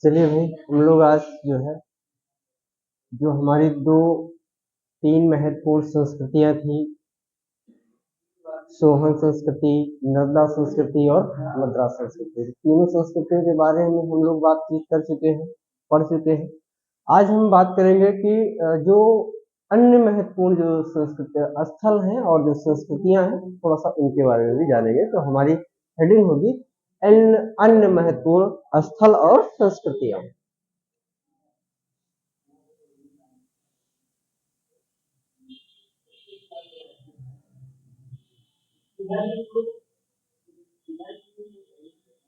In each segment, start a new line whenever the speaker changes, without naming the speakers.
चलिए भाई, हम लोग आज जो है, जो हमारी दो तीन महत्वपूर्ण संस्कृतियां थी, सोहन संस्कृति, नर्मदा संस्कृति और मद्रास संस्कृति, तीनों संस्कृतियों के बारे में हम लोग बातचीत कर चुके हैं, पढ़ चुके हैं। आज हम बात करेंगे कि जो अन्य महत्वपूर्ण जो संस्कृति स्थल हैं और जो संस्कृतियां हैं, थोड़ा सा उनके बारे में भी जानेंगे। तो हमारी हेडिंग होगी अन्य महत्वपूर्ण स्थल और संस्कृतियां।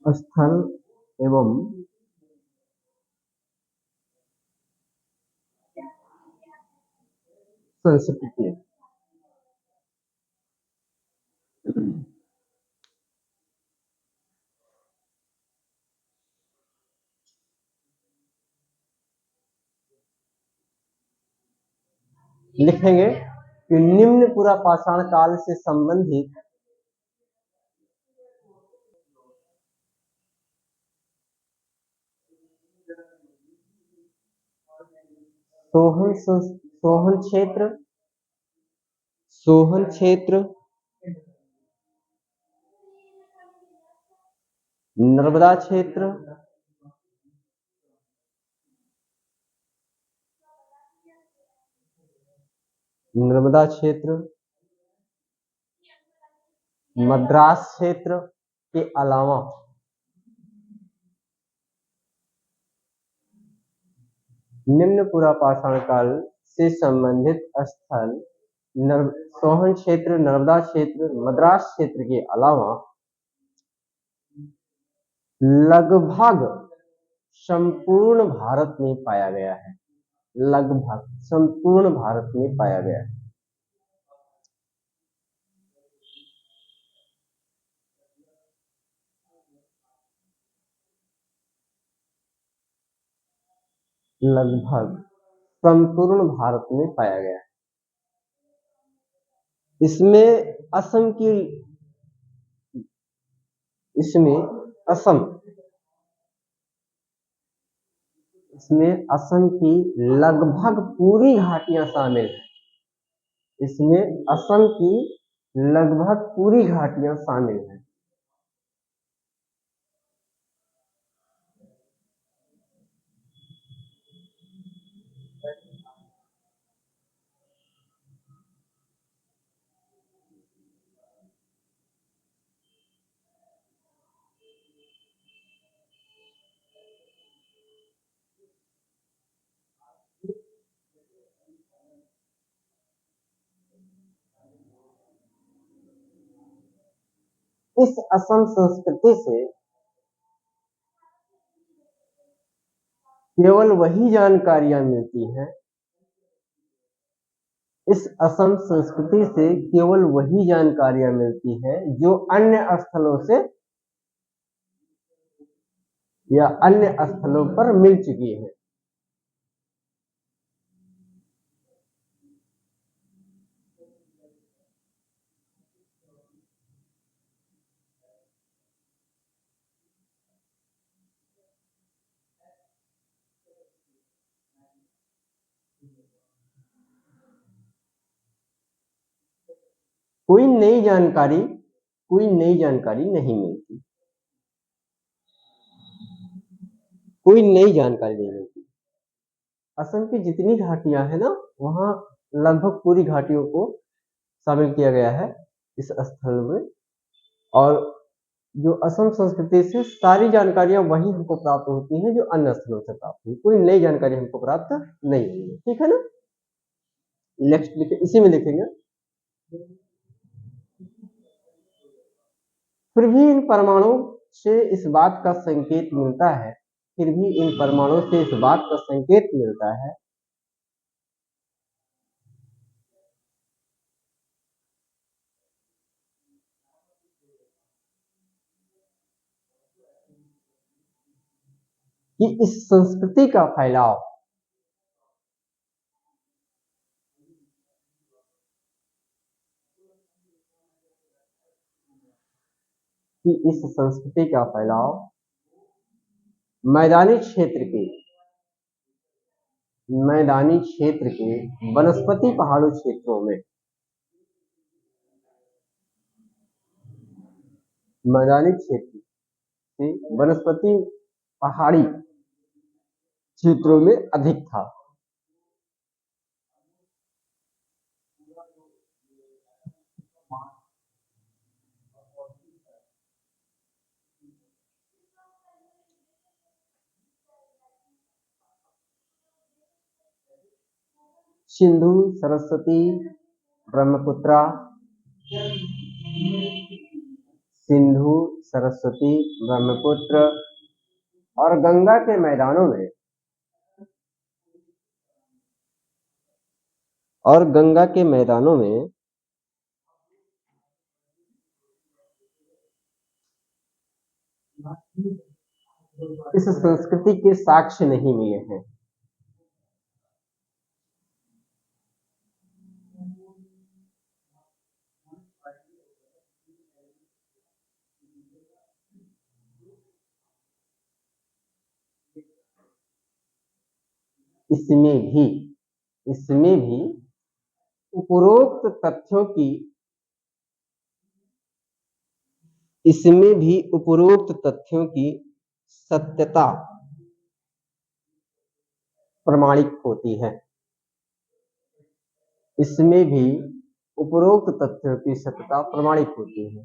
स्थल एवं संस्कृति। लिखेंगे कि निम्न पुरा पाषाण काल से संबंधित सोहन क्षेत्र, सोहन क्षेत्र, नर्मदा क्षेत्र, नर्मदा क्षेत्र, मद्रास क्षेत्र के अलावा निम्न पुरा पाषाण काल से संबंधित स्थल सोहन क्षेत्र, नर्मदा क्षेत्र, मद्रास क्षेत्र के अलावा लगभग संपूर्ण भारत में पाया गया है। लगभग संपूर्ण भारत में पाया गया है। लगभग संपूर्ण भारत में पाया गया है। इसमें असम की असम की लगभग पूरी घाटियां शामिल हैं। इसमें असम की लगभग पूरी घाटियां शामिल हैं। इस असम संस्कृति से केवल वही जानकारियां मिलती हैं। इस असम संस्कृति से केवल वही जानकारियां मिलती हैं जो अन्य स्थलों से या अन्य स्थलों पर मिल चुकी है। कोई नई जानकारी नहीं मिलती। कोई नई जानकारी नहीं मिलती। असम की जितनी घाटियां हैं ना, वहां लगभग पूरी घाटियों को शामिल किया गया है इस स्थल में। और जो असम संस्कृति से सारी जानकारियां वही हमको प्राप्त होती हैं जो अन्य स्थलों से प्राप्त हुई। कोई नई जानकारी हमको प्राप्त नहीं हुई है। ठीक है ना। नेक्स्ट लिखे, इसी में लिखेंगे। फिर भी इन परमाणु से इस बात का संकेत मिलता है फिर भी इन परमाणु से इस बात का संकेत मिलता है कि इस संस्कृति का फैलाव कि इस संस्कृति का फैलाव मैदानी क्षेत्र के वनस्पति पहाड़ी क्षेत्रों में, मैदानी क्षेत्र से वनस्पति पहाड़ी क्षेत्रों में अधिक था। सिंधु, सरस्वती, ब्रह्मपुत्रा, सिंधु, सरस्वती, ब्रह्मपुत्र और गंगा के मैदानों में, इस संस्कृति के साक्ष्य नहीं मिले हैं। इसमें भी उपरोक्त तथ्यों की सत्यता प्रमाणिक होती है। इसमें भी उपरोक्त तथ्यों की सत्यता प्रमाणिक होती है।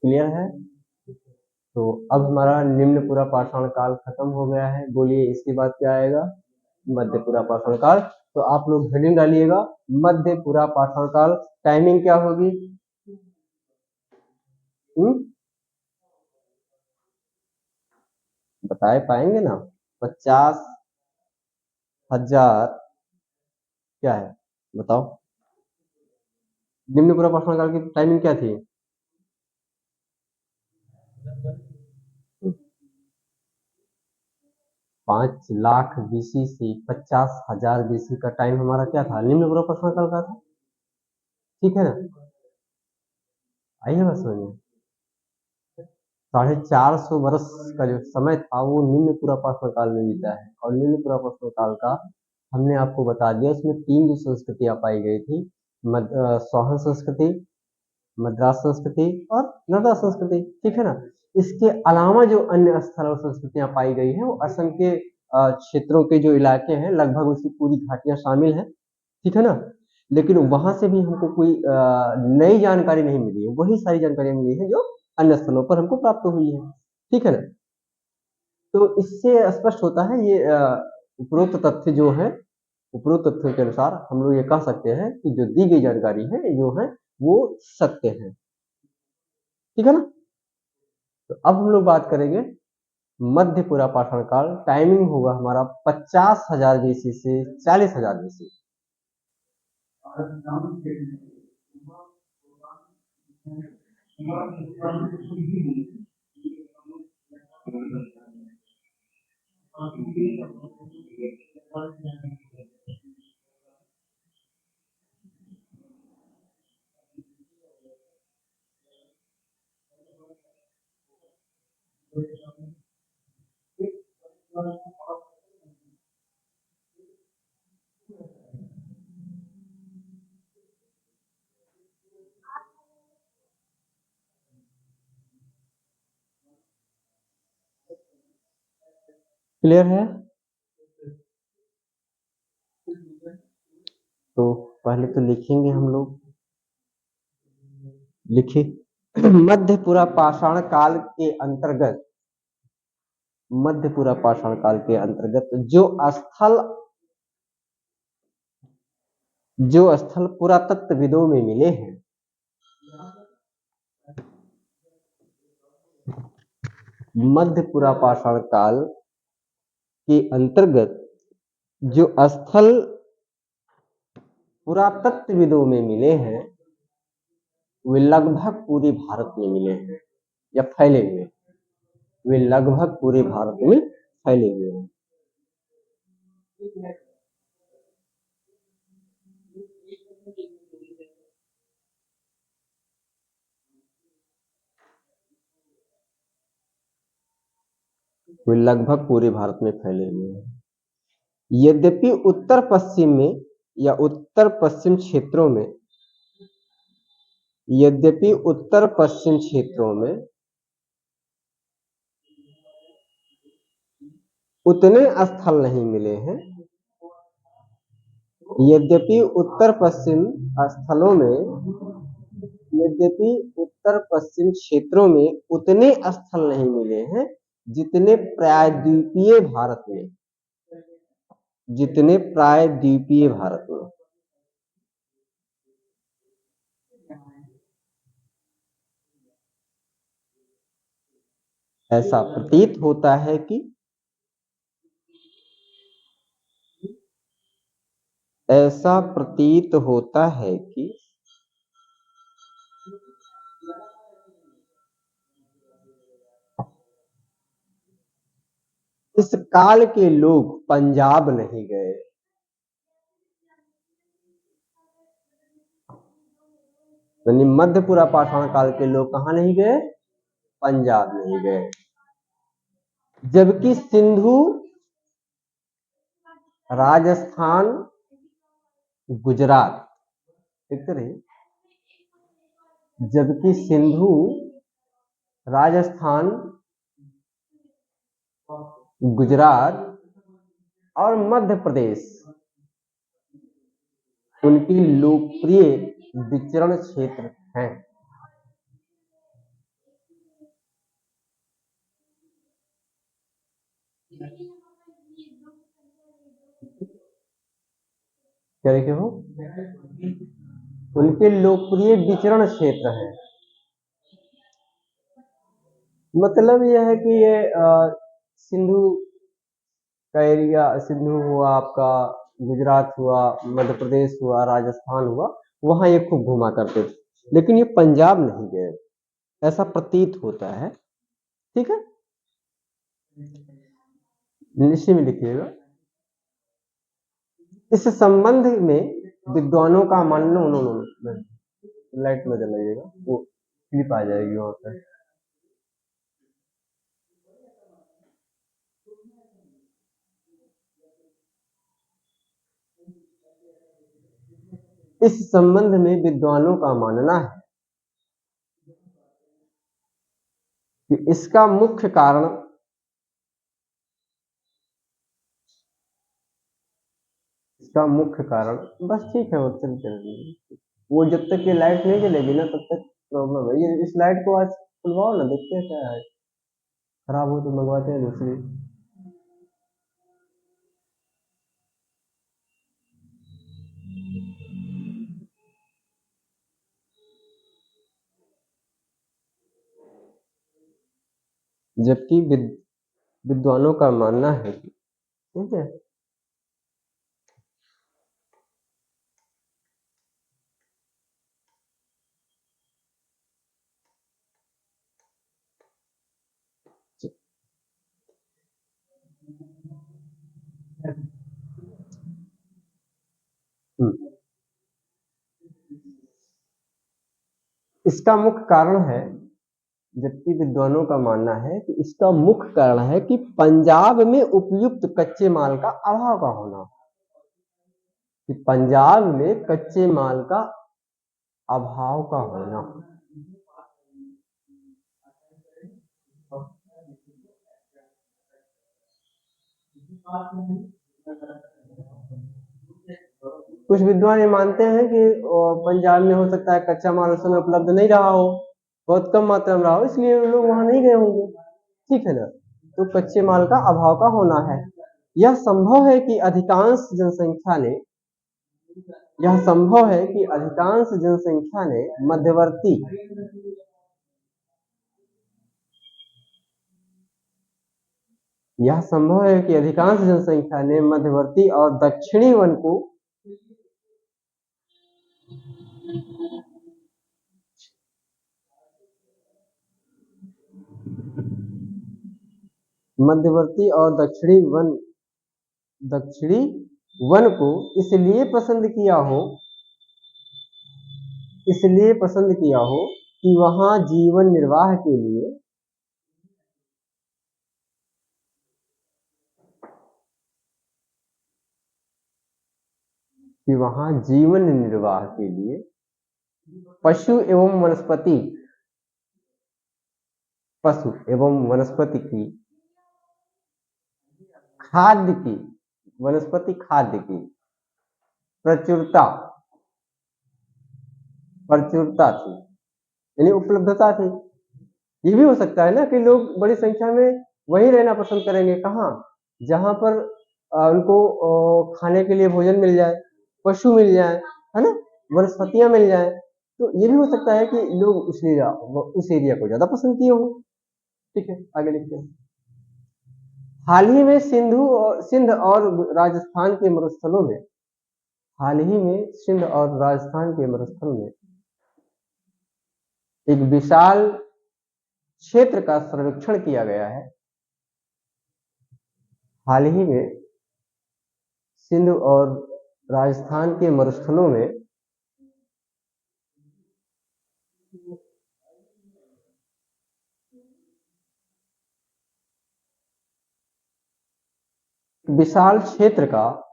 क्लियर है? तो अब हमारा निम्न पूरा पाषाण काल खत्म हो गया है। बोलिए इसके बाद क्या आएगा? मध्य पूरा पाषाण काल। तो आप लोग हेडिंग डालिएगा मध्य पूरा पाषाण काल। टाइमिंग क्या होगी? बता पाएंगे ना? 50,000 क्या है बताओ? निम्न पूरा पाषाण काल की टाइमिंग क्या थी? 5 लाख BC से 50,000 BC का टाइम हमारा क्या था? निम्न पूरा पाषाण काल का था। ठीक है ना? आइए बस समझ 450 वर्ष का जो समय था वो निम्न पूरा पाषाण काल में बीता है। और निम्न पूरा पाषाण काल का हमने आपको बता दिया, उसमें 3 जो संस्कृतियां पाई गई थी, सोहन संस्कृति, मद्रास संस्कृति और नर्मदा संस्कृति। ठीक है ना? इसके अलावा जो अन्य स्थल और संस्कृतियां पाई गई है वो असम के क्षेत्रों के जो इलाके हैं लगभग उसकी पूरी घाटियां शामिल है। ठीक है ना? लेकिन वहां से भी हमको कोई नई जानकारी नहीं मिली है, वही सारी जानकारियां मिली है जो अन्य स्थलों पर हमको प्राप्त हुई है। ठीक है ना? तो इससे स्पष्ट होता है ये उपरोक्त तथ्य जो है, उपरोक्त तथ्यों के अनुसार हम लोग ये कह सकते हैं कि जो दी गई जानकारी है जो है वो सत्य है। ठीक है ना? तो अब हम लोग बात करेंगे मध्य पूरा पाषाण काल। टाइमिंग होगा हमारा 50,000 BC से 40,000 BC। क्लियर है? तो पहले तो लिखेंगे हम लोग, लिखे मध्य पूरा पाषाण काल के अंतर्गत, मध्य पूरा पाषाण काल के अंतर्गत जो स्थल पुरातत्वविदों में मिले हैं, मध्य पूरा पाषाण काल के अंतर्गत जो स्थल पुरातत्वविदों में मिले हैं वे लगभग पूरे भारत में मिले हैं या फैले हुए, वे लगभग पूरे भारत में फैले हुए हैं। वे लगभग पूरे भारत में फैले हुए हैं। यद्यपि उत्तर पश्चिम में या उत्तर पश्चिम क्षेत्रों में यद्यपि उत्तर पश्चिम क्षेत्रों में उतने स्थल नहीं मिले हैं। यद्यपि उत्तर पश्चिम स्थलों में यद्यपि उत्तर पश्चिम क्षेत्रों में उतने स्थल नहीं मिले हैं जितने प्रायद्वीपीय भारत में ऐसा प्रतीत होता है कि इस काल के लोग पंजाब नहीं गए। यानी मध्यपुरा पाषाण काल के लोग कहां नहीं गए? पंजाब नहीं गए। जबकि सिंधु, राजस्थान, गुजरात, देखते रहिए, जबकि सिंधु, राजस्थान, गुजरात और मध्य प्रदेश उनकी लोकप्रिय विचरण क्षेत्र हैं। क्या लिखे हो? उनके लोकप्रिय विचरण क्षेत्र हैं। मतलब यह है कि ये सिंधु का एरिया, सिंधु हुआ आपका, गुजरात हुआ, मध्य प्रदेश हुआ, राजस्थान हुआ, वहां ये खूब घुमा करते थे, लेकिन ये पंजाब नहीं गए, ऐसा प्रतीत होता है। ठीक है, नीचे में लिखिएगा। इस संबंध में विद्वानों का मानना, लाइट में जलाइएगा, वो क्लिप आ जाएगी वहां पर। इस संबंध में विद्वानों का मानना है कि इसका मुख्य कारण बस ठीक है, वो चल वो जब तक ये लाइट नहीं जलेगी ना तब तक प्रॉब्लम है। ये इस लाइट को आज खुलवाओ ना, देखते हैं क्या है, खराब हो तो मंगवाते हैं दूसरी। जबकि विद्वानों का मानना है कि, ठीक है, इसका मुख्य कारण है, जबकि विद्वानों का मानना है कि इसका मुख्य कारण है कि पंजाब में उपयुक्त कच्चे माल का अभाव का होना, कि पंजाब में कच्चे माल का अभाव का होना। कुछ विद्वान ये मानते हैं कि पंजाब में हो सकता है कच्चा माल उस समय उपलब्ध नहीं रहा हो, बहुत कम मात्रा में रहा हो, इसलिए लोग वहां नहीं गए होंगे। ठीक है ना, तो कच्चे माल का अभाव का होना है। यह संभव है कि अधिकांश जनसंख्या ने मध्यवर्ती मध्यवर्ती और दक्षिणी वन को दक्षिणी वन को इसलिए पसंद किया हो कि वहां जीवन निर्वाह के लिए कि वहां जीवन निर्वाह के लिए पशु एवं वनस्पति की खाद्य की वनस्पति खाद्य की प्रचुरता प्रचुरता थी, यानी उपलब्धता थी। ये भी हो सकता है ना कि लोग बड़ी संख्या में वहीं रहना पसंद करेंगे, कहाँ, जहां पर उनको खाने के लिए भोजन मिल जाए, पशु मिल जाए, है ना, वनस्पतियां मिल जाए। तो ये भी हो सकता है कि लोग उस एरिया को ज्यादा पसंद किए हो। ठीक है, आगे लिखते हैं। हाल ही में सिंध और राजस्थान के मरुस्थलों में हाल ही में सिंध और राजस्थान के मरुस्थल में एक विशाल क्षेत्र का सर्वेक्षण किया गया है। हाल ही में सिंध और राजस्थान के मरुस्थलों में विशाल क्षेत्र का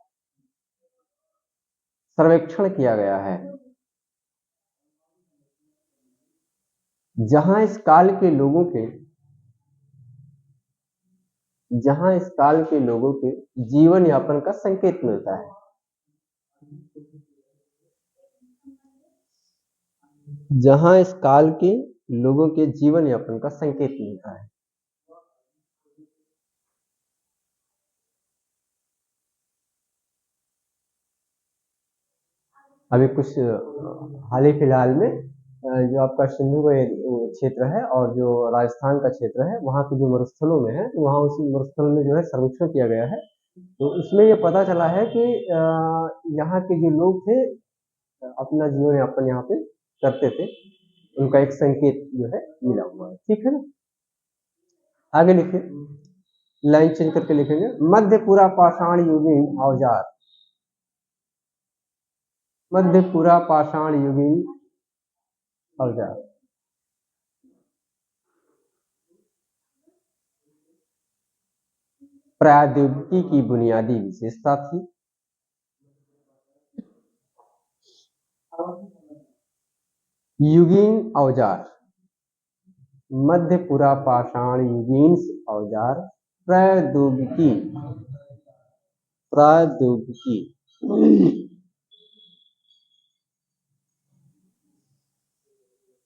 सर्वेक्षण किया गया है, जहां इस काल के लोगों के जीवन यापन का संकेत मिलता है। जहां इस काल के लोगों के जीवन यापन का संकेत मिलता है। अभी कुछ हाल ही फिलहाल में जो आपका सिंधु का क्षेत्र है और जो राजस्थान का क्षेत्र है, वहाँ के जो मरुस्थलों में है, वहाँ उस मरुस्थल में जो है सर्वेक्षण किया गया है। तो उसमें ये पता चला है कि यहाँ के जो लोग थे अपना जीवन यापन यहाँ पे करते थे, उनका एक संकेत जो है मिला हुआ है। ठीक है ना, आगे लिखिए, लाइन चेंज करके लिखेंगे। मध्यपुरा पाषाण युगीन औजार, मध्यपुरा पाषाण युगीन औजार। प्रौद्योगिकी की बुनियादी विशेषता थी। युगीन औजार, मध्यपुरा पाषाण युगीन औजार, प्रौद्योगिकी प्रौद्योगिकी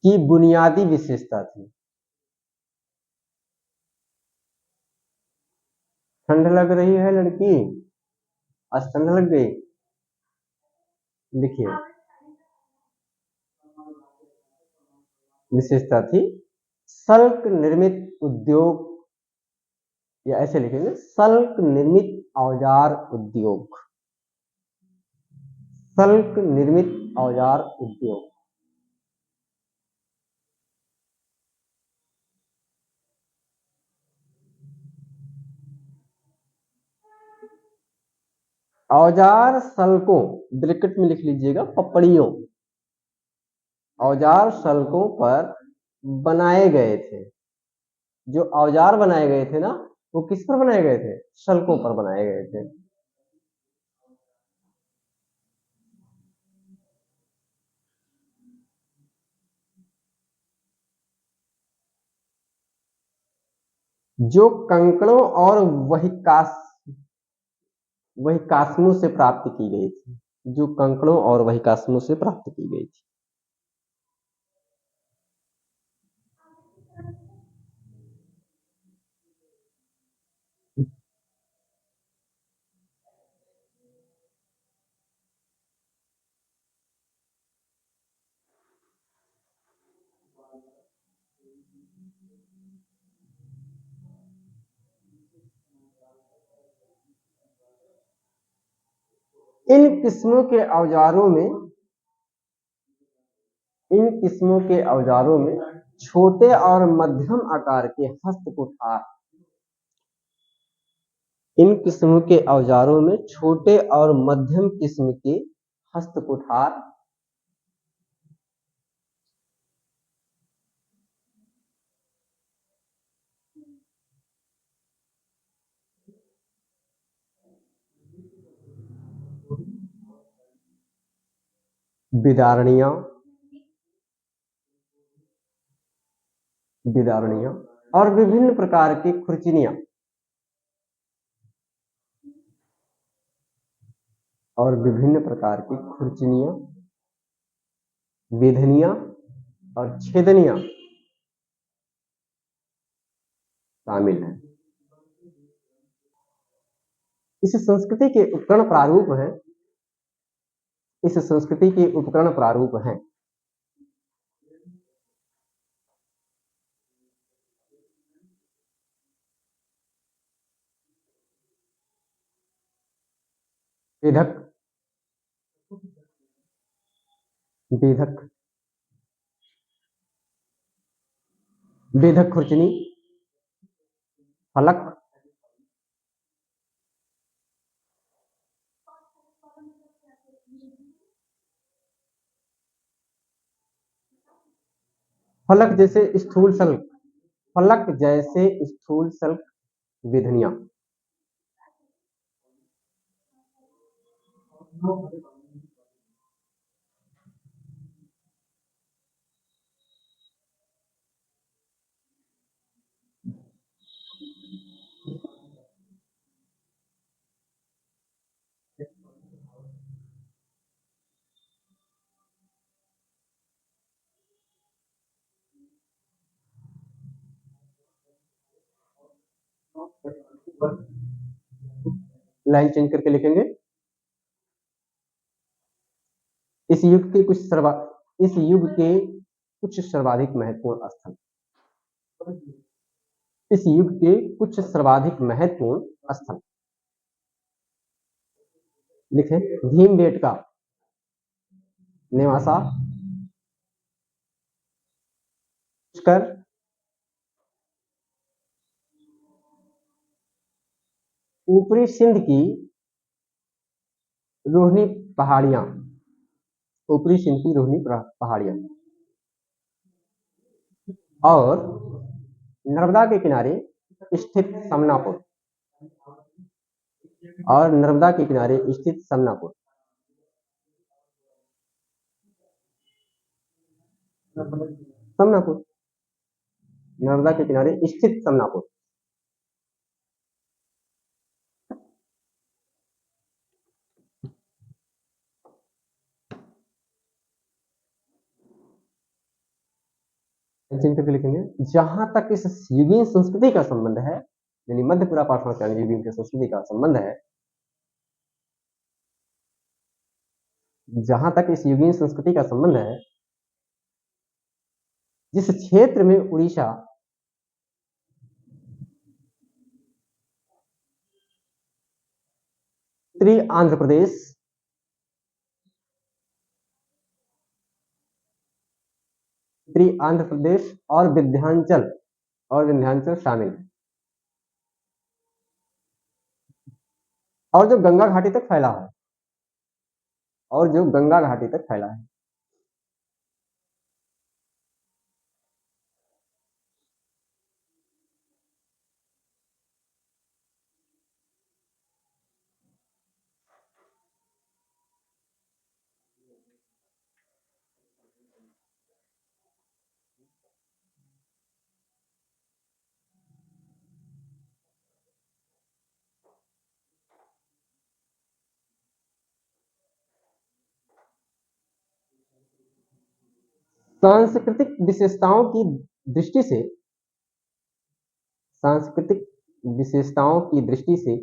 की बुनियादी विशेषता थी। ठंड लग रही है लड़की, आज ठंड लग गई। लिखिए, विशेषता थी सल्क निर्मित उद्योग, या ऐसे लिखेंगे सल्क निर्मित औजार उद्योग, सल्क निर्मित औजार उद्योग। औजार सल्कों, ब्रैकेट में लिख लीजिएगा पपड़ियों, औजार सल्कों पर बनाए गए थे। जो औजार बनाए गए थे ना, वो किस पर बनाए गए थे? सल्कों पर बनाए गए थे। जो कंकड़ों और वहिकास्मों से प्राप्त की गई थी, जो कंकड़ों और वहिकास्मों से प्राप्त की गई थी। इन किस्मों के औजारों में छोटे और मध्यम आकार के हस्तकुठार, इन किस्मों के औजारों में छोटे और मध्यम किस्म के हस्तकुठार, विदारणियां, विदारणियां और विभिन्न प्रकार की खुरचनियां, और विभिन्न प्रकार की खुरचनियां, वेधनियां और छेदनियां शामिल हैं। इस संस्कृति के उपकरण प्रारूप हैं, इस संस्कृति के उपकरण प्रारूप हैं वेधक, वेधक, वेधक खुरचनी, फलक, फलक जैसे स्थूल सल्क, फलक जैसे स्थूल सल्क वेधनियां। लाइन चेंज करके लिखेंगे। इस युग के कुछ सर्वाधिक महत्वपूर्ण स्थल, इस युग के कुछ सर्वाधिक महत्वपूर्ण स्थल लिखे। भीमबेटका, नेवासा, पुष्कर, ऊपरी सिंध की रोहनी पहाड़ियां, ऊपरी सिंध की रोहनी पहाड़ियां और नर्मदा के किनारे स्थित समनापुर, और नर्मदा के किनारे स्थित समनापुर। समनापुर, नर्मदा के किनारे स्थित समनापुर। करके लिखेंगे। जहां तक इस युगीन संस्कृति का संबंध है, यानी मध्यपुरा पाषाण युगीन की संस्कृति का संबंध है, जहां तक इस युगीन संस्कृति का संबंध है, जिस क्षेत्र में उड़ीसा उत्तरी आंध्र प्रदेश, उत्तरी आंध्र प्रदेश और विंध्याचल शामिल है, और जो गंगा घाटी तक फैला है, और जो गंगा घाटी तक फैला है। सांस्कृतिक विशेषताओं की दृष्टि से, सांस्कृतिक विशेषताओं की दृष्टि से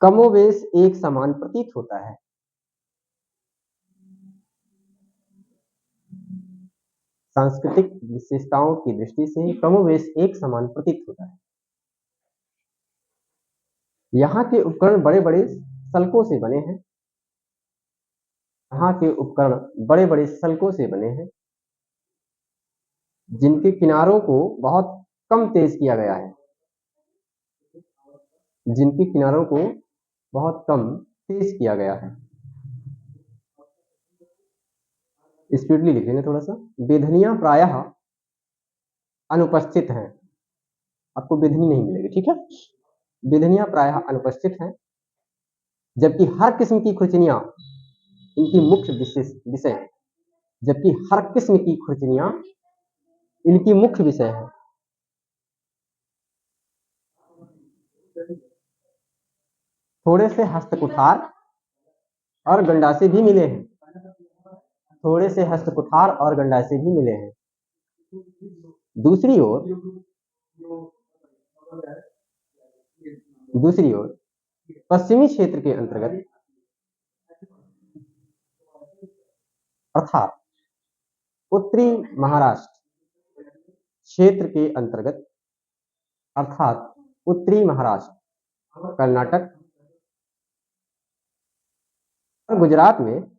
कमोवेश एक समान प्रतीत होता है। सांस्कृतिक विशेषताओं की दृष्टि से कमोवेश एक समान प्रतीत होता है। यहाँ के उपकरण बड़े बड़े सल्कों से बने हैं, यहाँ के उपकरण बड़े बड़े सल्कों से बने हैं, जिनके किनारों को बहुत कम तेज किया गया है, जिनके किनारों को बहुत कम तेज किया गया है। स्पीडली लिखेंगे थोड़ा सा। वेधनियां प्रायः अनुपस्थित हैं, आपको वेधनी नहीं मिलेगी, ठीक है। विधिनियां प्रायः अनुपस्थित हैं, जबकि हर किस्म की खुरचनियां इनकी मुख्य विषय है। जबकि हर किस्म की खुरचनियां इनकी मुख्य विषय है। थोड़े से हस्तकुठार और गंडासे भी मिले हैं। थोड़े से हस्तकुठार और गंडासे भी मिले हैं। दूसरी ओर पश्चिमी क्षेत्र के अंतर्गत अर्थात उत्तरी महाराष्ट्र क्षेत्र के अंतर्गत अर्थात उत्तरी महाराष्ट्र, कर्नाटक और गुजरात में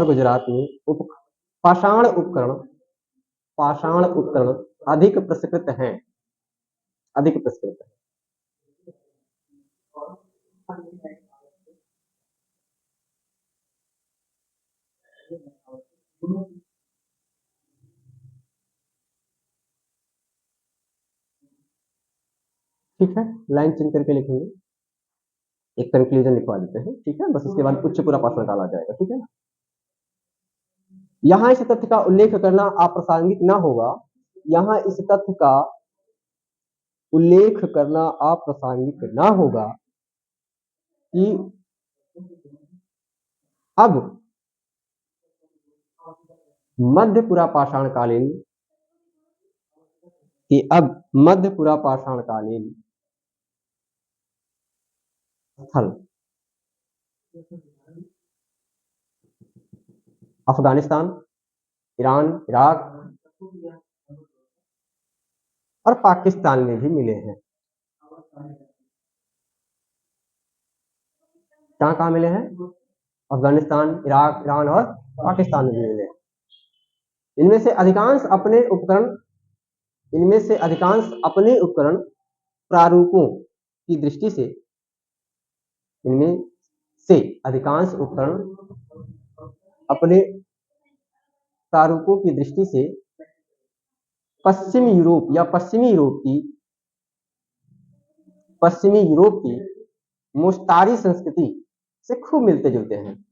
गुजरात में पाषाण उपकरण अधिक प्रचलित हैं। ठीक है, लाइन चेंज करके लिखेंगे, एक कंक्लूजन लिखवा देते हैं। ठीक है, बस उसके बाद उच्च पूरा पास निकाला जाएगा। ठीक है ना, यहाँ इस तथ्य का उल्लेख करना अप्रासंगिक ना होगा। यहाँ इस तथ्य का उल्लेख करना अप्रासंगिक ना होगा कि अब मध्य पुरा पाषाण कालीन स्थल अफगानिस्तान, ईरान, इराक और पाकिस्तान में भी मिले हैं। कहाँ मिले हैं? अफगानिस्तान, इराक, ईरान और पाकिस्तान में भी मिले हैं। इनमें से अधिकांश अपने उपकरण प्रारूपों की दृष्टि से पश्चिमी यूरोप की मुस्तारी संस्कृति से खूब मिलते जुलते हैं।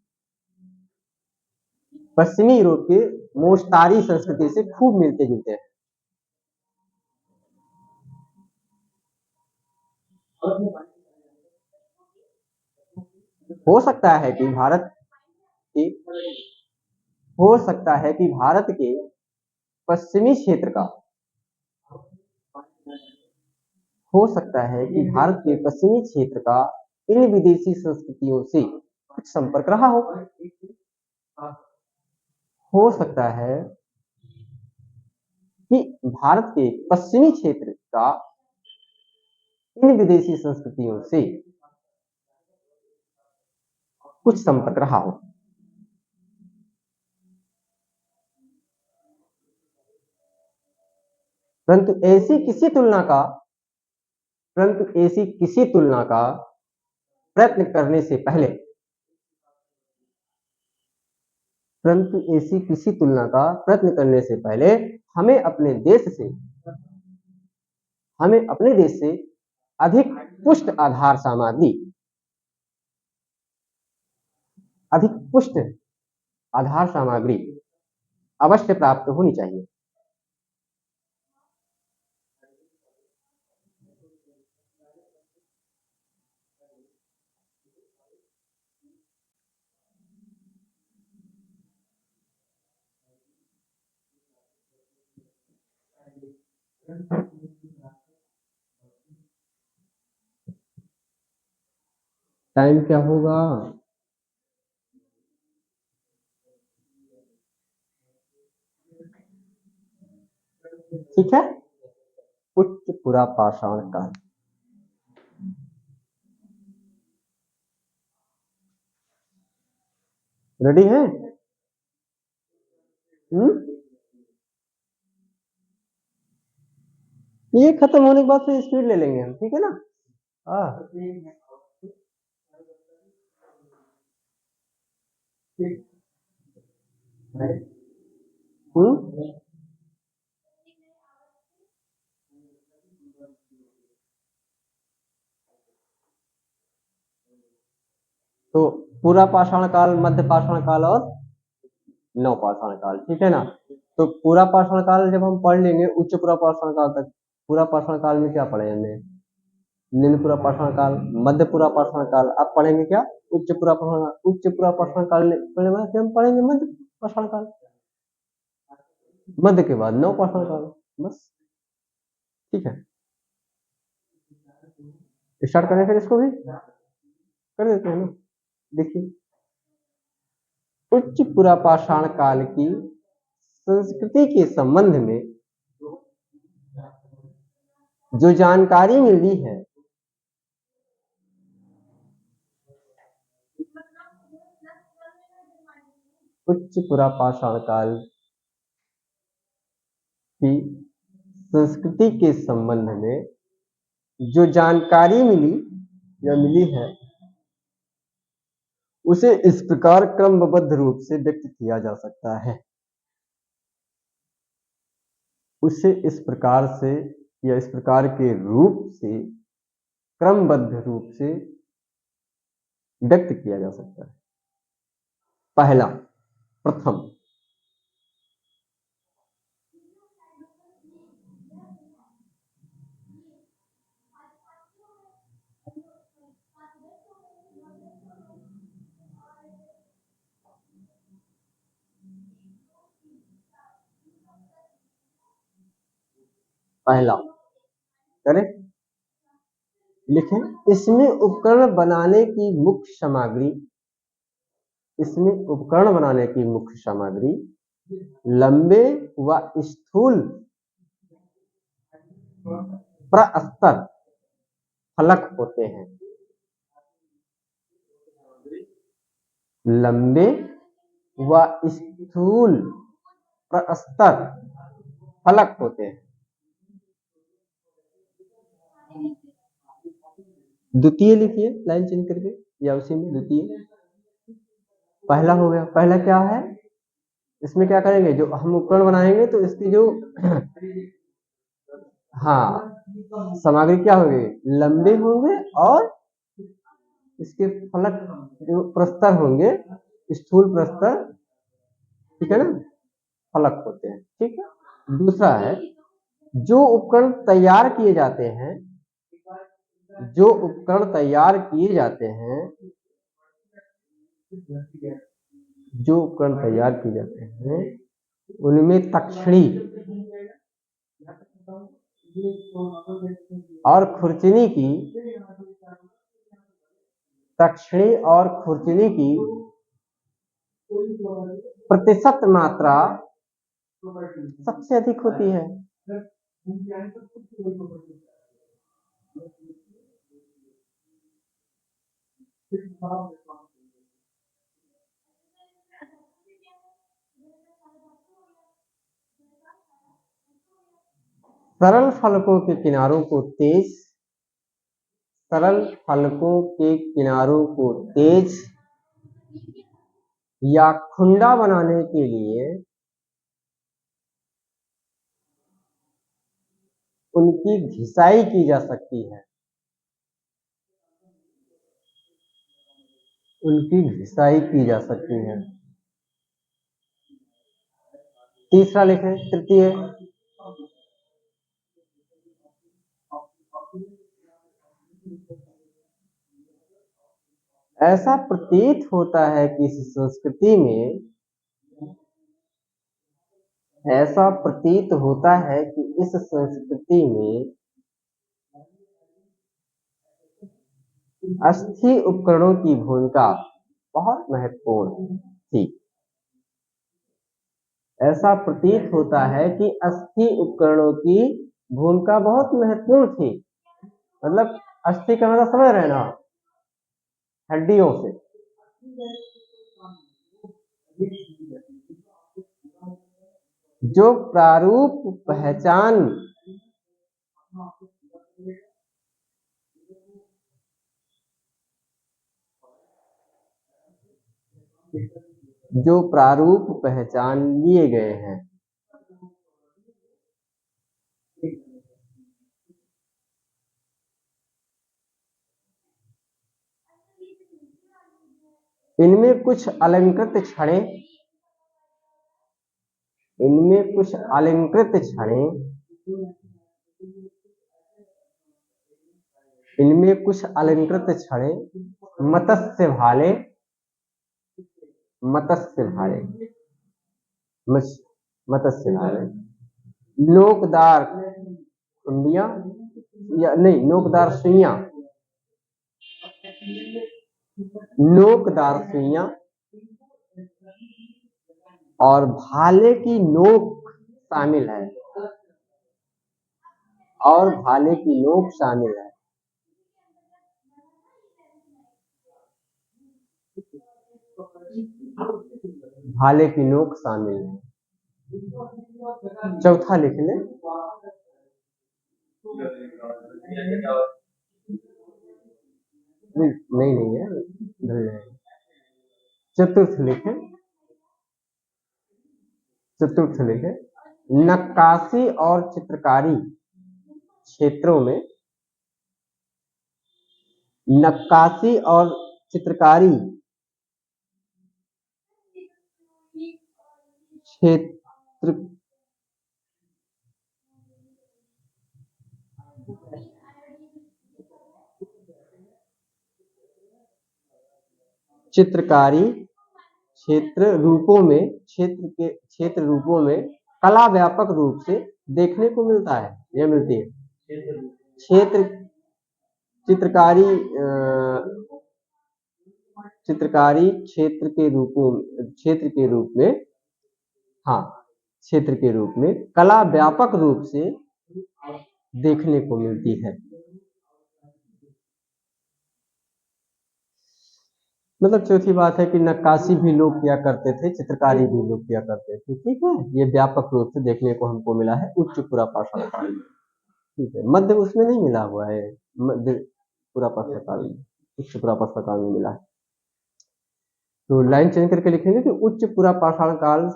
पश्चिमी यूरोप के मुस्तारी संस्कृति से खूब मिलते जुलते हैं। हो सकता है कि भारत के पश्चिमी क्षेत्र का इन विदेशी संस्कृतियों से कुछ संपर्क रहा हो। हो सकता है कि भारत के पश्चिमी क्षेत्र का इन विदेशी संस्कृतियों से कुछ संपर्क रहा हो। परंतु ऐसी किसी तुलना का प्रयत्न करने से पहले हमें अपने देश से अधिक पुष्ट आधार सामग्री अवश्य प्राप्त होनी चाहिए। टाइम क्या होगा? ठीक है, उच्च पुरा पाषाण काल। रेडी है? ये खत्म होने के बाद फिर स्पीड ले लेंगे हम, ठीक है ना? हाँ तो पूरा पाषाण काल, मध्य पाषाण काल और नव पाषाण काल, ठीक है ना? तो पूरा पाषाण काल जब हम पढ़ लेंगे उच्च पूरा पाषाण काल तक, पूरा पाषाण काल में क्या पढ़े हमने? निम्न पूरा पाषाण काल, मध्य पूरा पाषाण काल। अब पढ़ेंगे क्या? उच्च पूरा पाषाण काल। उच्च पूरा पाषाण काल पढ़ने बाद हम पढ़ेंगे मध्य पाषाण काल, मध्य के बाद नव पाषाण काल, बस ठीक है। स्टार्ट करें फिर इसको भी कर देते हैं ना। देखिए, उच्च पूरा पाषाण काल की संस्कृति के संबंध में जो जानकारी मिली है, उच्च पूरा पाषाण काल की संस्कृति के संबंध में जो जानकारी मिली है, उसे इस प्रकार क्रमबद्ध रूप से व्यक्त किया जा सकता है। उसे इस प्रकार से या इस प्रकार के रूप से, क्रमबद्ध रूप से व्यक्त किया जा सकता है। पहला, प्रथम, पहला करें, लिखें, इसमें उपकरण बनाने की मुख्य सामग्री, इसमें उपकरण बनाने की मुख्य सामग्री लंबे व स्थूल प्रस्तर फलक होते हैं। लंबे व स्थूल प्रस्तर फलक होते हैं। द्वितीय लिखिए, लाइन चेंज करके, या उसी में द्वितीय। पहला हो गया, पहला क्या है? इसमें क्या करेंगे, जो हम उपकरण बनाएंगे तो इसकी जो हाँ सामग्री क्या होगी, लंबे होंगे, और इसके फलक जो प्रस्तर होंगे, स्थूल प्रस्तर, ठीक है ना, फलक होते हैं, ठीक है। दूसरा है, जो उपकरण तैयार किए जाते हैं, जो उपकरण तैयार किए जाते हैं, जो उपकरण तैयार किए जाते हैं, उनमें तक्षणी और खुरचनी की, तक्षणी और खुरचनी की प्रतिशत मात्रा सबसे अधिक होती है। सरल फलकों के किनारों को तेज, सरल फलकों के किनारों को तेज या खुंडा बनाने के लिए उनकी घिसाई की जा सकती है, उनकी घिसाई की जा सकती है। तीसरा लिखें, तृतीय, ऐसा प्रतीत होता है कि इस संस्कृति में, ऐसा प्रतीत होता है कि इस संस्कृति में अस्थि उपकरणों की भूमिका बहुत महत्वपूर्ण थी। ऐसा प्रतीत होता है कि अस्थि उपकरणों की भूमिका बहुत महत्वपूर्ण थी। मतलब अस्थि का मतलब समझ रहे ना, हड्डियों से, जो प्रारूप पहचान जो प्रारूप पहचान लिए गए हैं, इनमें कुछ अलंकृत क्षणें इनमें कुछ अलंकृत क्षणें इनमें कुछ अलंकृत क्षणें मत्स्य भाले मत्स्य भाले मत्स्य भाले नोकदार खुंडिया या नहीं नोकदार सुइयां नोकदार सुइयां और भाले की नोक शामिल है और भाले की नोक शामिल है। भाले की नोक शामिल है। चौथा लिख ले। नहीं है चतुर्थ लिखे। चतुर्थ लिखे नक्काशी और चित्रकारी क्षेत्रों में नक्काशी और चित्रकारी क्षेत्र चित्रकारी क्षेत्र रूपों में कला व्यापक रूप से देखने को मिलता है या मिलती है। क्षेत्र चित्रकारी क्षेत्र के रूप में कला व्यापक रूप से देखने को मिलती है। मतलब चौथी बात है कि नक्काशी भी लोग किया करते थे, चित्रकारी भी लोग किया करते थे। ठीक है, ये व्यापक रूप से देखने को हमको मिला है उच्च पुरापाषाण काल में। ठीक है, मध्य उसमें नहीं मिला हुआ है, मध्य पुरापाषाण काल में, उच्च पुरापाषाण काल में मिला है। तो लाइन चेंज करके लिखेंगे कि उच्च पुरापाषाण काल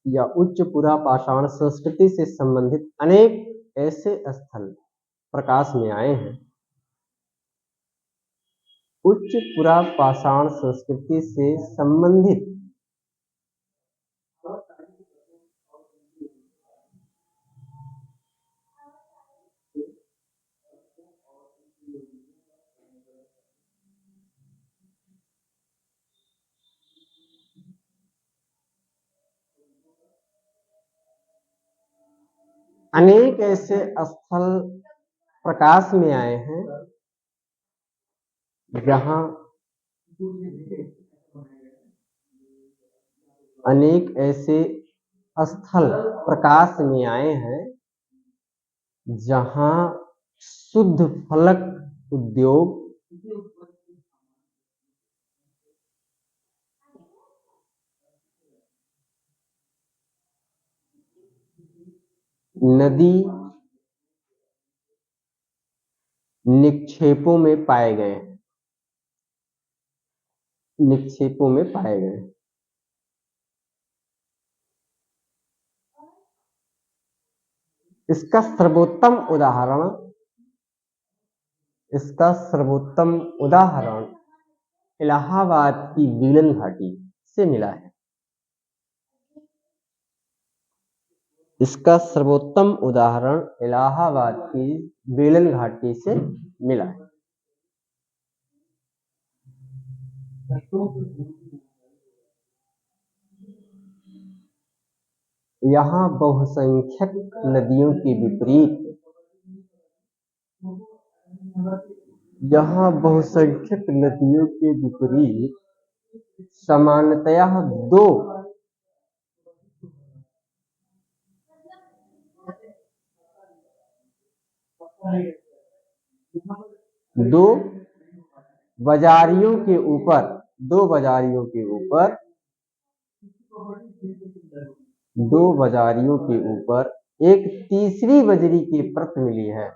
या उच्च पुरापाषाण संस्कृति से संबंधित अनेक ऐसे स्थल प्रकाश में आए हैं। उच्च पुरापाषाण संस्कृति से संबंधित अनेक ऐसे स्थल प्रकाश में आए हैं जहां अनेक ऐसे स्थल प्रकाश में आए हैं जहां शुद्ध फलक उद्योग नदी निक्षेपों में पाए गए। इसका सर्वोत्तम उदाहरण इलाहाबाद की बीलन घाटी से मिला है। इसका सर्वोत्तम उदाहरण इलाहाबाद की बेलन घाटी से मिला है। यहाँ बहुसंख्यक नदियों के विपरीत सामान्यतया दो बाजारियों के ऊपर दो बाजारियों के ऊपर एक तीसरी बजरी की परत मिली है।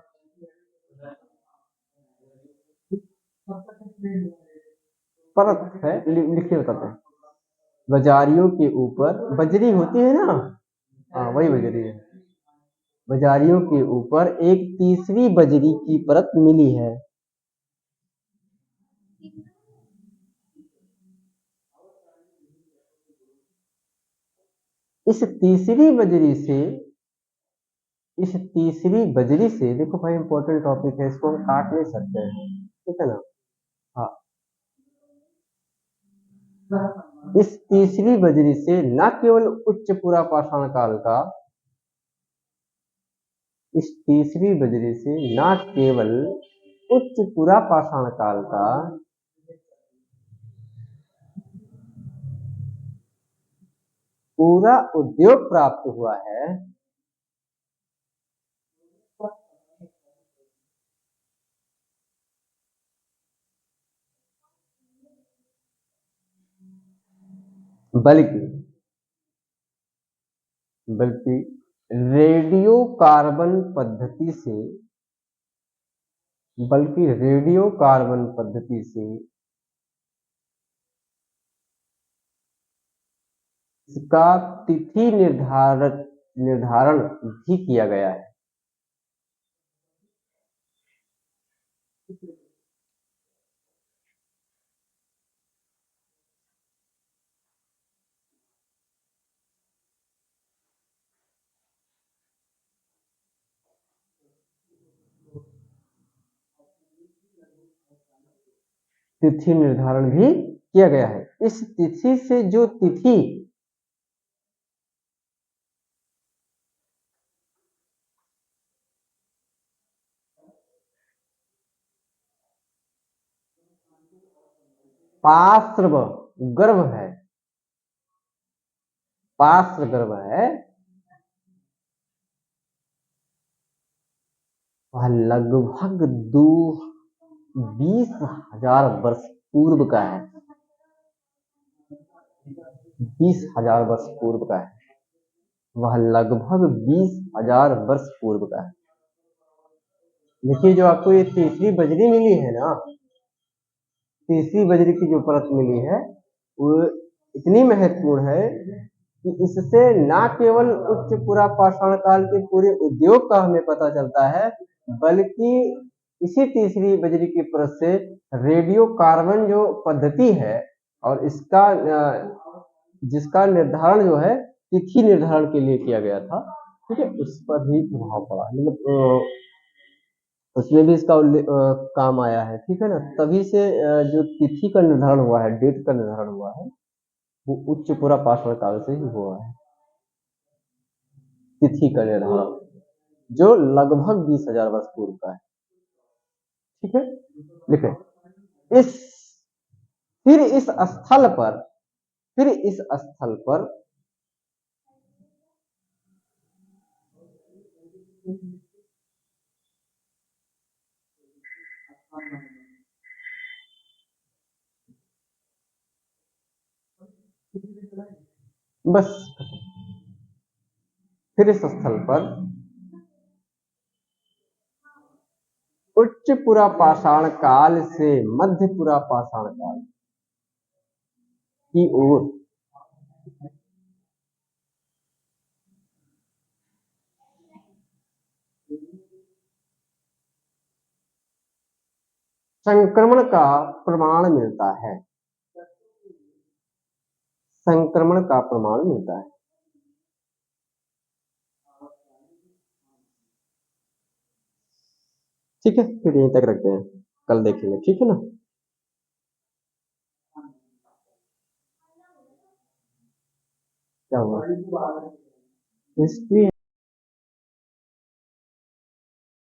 परत है, लिखिए बताते हैं। बाजारियों के ऊपर बजरी होती है ना, हाँ वही बजरी है। बाजारियों के ऊपर एक तीसरी बजरी की परत मिली है। इस तीसरी बजरी से देखो भाई इंपॉर्टेंट टॉपिक है, इसको हम काट नहीं सकते हैं, ठीक है ना। हाँ, इस तीसरी बजरी से न केवल उच्च पुरा पाषाण काल का, इस तीसरी बजरी से न केवल उच्च पुरा पाषाण काल का पूरा उद्योग प्राप्त हुआ है, बल्कि रेडियो कार्बन पद्धति से इसका तिथि निर्धारण भी किया गया है। तिथि निर्धारण भी किया गया है। इस तिथि से जो तिथि पार्श्व गर्भ है, वह लगभग 20,000 वर्ष पूर्व का है। 20,000 वर्ष पूर्व का है, वह लगभग 20,000 वर्ष पूर्व का है। देखिए जो आपको ये तीसरी बजरी मिली है ना, तीसरी बजरी की जो परत मिली है वो इतनी महत्वपूर्ण है कि इससे ना केवल उच्च पुरा पाषाण काल के पूरे उद्योग का हमें पता चलता है, बल्कि इसी तीसरी बजरी की परत से रेडियो कार्बन जो पद्धति है और इसका जिसका निर्धारण जो है तिथि निर्धारण के लिए किया गया था, ठीक है, उस पर भी प्रभाव पड़ा, मतलब उसमें भी इसका काम आया है, ठीक है ना। तभी से जो तिथि का निर्धारण हुआ है, डेट का निर्धारण हुआ है, वो उच्च पुरा पाषाण काल से ही हुआ है। तिथि का निर्धारण जो लगभग 20,000 वर्ष पूर्व का है, ठीक है। लिखे इस फिर इस स्थल पर बस फिर इस स्थल पर उच्च पुरा पाषाण काल से मध्य पुरा पाषाण काल की ओर संक्रमण का प्रमाण मिलता है, संक्रमण का प्रमाण मिलता है। ठीक है, फिर यहीं तक रखते हैं, कल देखेंगे, ठीक है ना। क्या हुआ हिस्ट्री